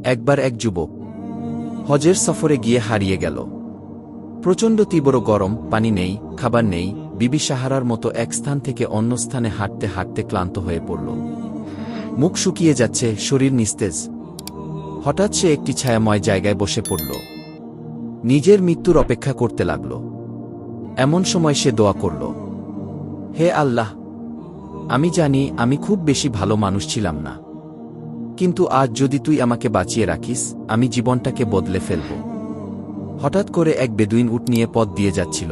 একবার এক যুবক হজের সফরে গিয়ে হারিয়ে গেল। প্রচণ্ড তীব্র গরম, পানি নেই, খাবার নেই, বিবি সাহারার মতো এক স্থান থেকে অন্য স্থানে হাঁটতে হাঁটতে ক্লান্ত হয়ে পড়ল। মুখ শুকিয়ে যাচ্ছে, শরীর নিস্তেজ। হঠাৎ সে একটি ছায়াময় জায়গায় বসে পড়ল। নিজের মৃত্যুর অপেক্ষা করতে লাগল। এমন সময় সে দোয়া করল, হে আল্লাহ, আমি জানি আমি খুব বেশি ভালো মানুষ ছিলাম না, কিন্তু আজ যদি তুই আমাকে বাঁচিয়ে রাখিস, আমি জীবনটাকে বদলে ফেলব। হঠাৎ করে এক বেদুইন উট নিয়ে পথ দিয়ে যাচ্ছিল।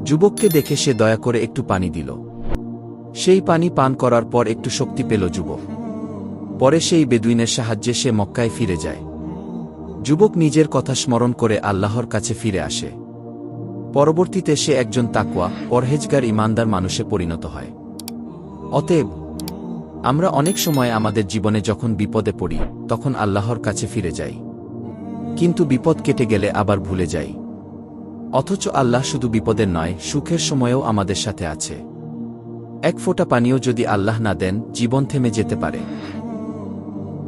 যুবককে দেখে সে দয়া করে একটু পানি দিল। সেই পানি পান করার পর একটু শক্তি পেল যুবক। পরে সেই বেদুইনের সাহায্যে সে মক্কায় ফিরে যায়। যুবক নিজের কথা স্মরণ করে আল্লাহর কাছে ফিরে আসে। পরবর্তীতে সে একজন তাকওয়া, পরহেজগার ঈমানদার মানুষে পরিণত হয়। অতএব আমরা অনেক সময় আমাদের জীবনে যখন বিপদে পড়ি, তখন আল্লাহর কাছে ফিরে যাই, কিন্তু বিপদ কেটে গেলে আবার ভুলে যাই। অথচ আল্লাহ শুধু বিপদের নয়, সুখের সময়েও আমাদের সাথে আছে। এক ফোঁটা পানিও যদি আল্লাহ না দেন, জীবন থেমে যেতে পারে।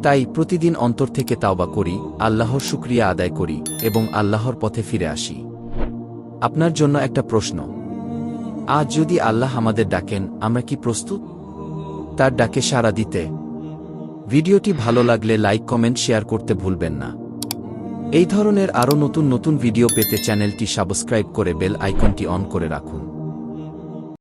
তাই প্রতিদিন অন্তর থেকে তাওবা করি, আল্লাহর শুকরিয়া আদায় করি এবং আল্লাহর পথে ফিরে আসি। আপনার জন্য একটা প্রশ্ন, আজ যদি আল্লাহ আমাদের ডাকেন, আমরা কি প্রস্তুত তার ডাকে সাড়া দিতে? ভিডিওটি ভালো লাগলে লাইক, কমেন্ট, শেয়ার করতে ভুলবেন না। এই ধরনের আরও নতুন নতুন ভিডিও পেতে চ্যানেলটি সাবস্ক্রাইব করে বেল আইকনটি অন করে রাখুন।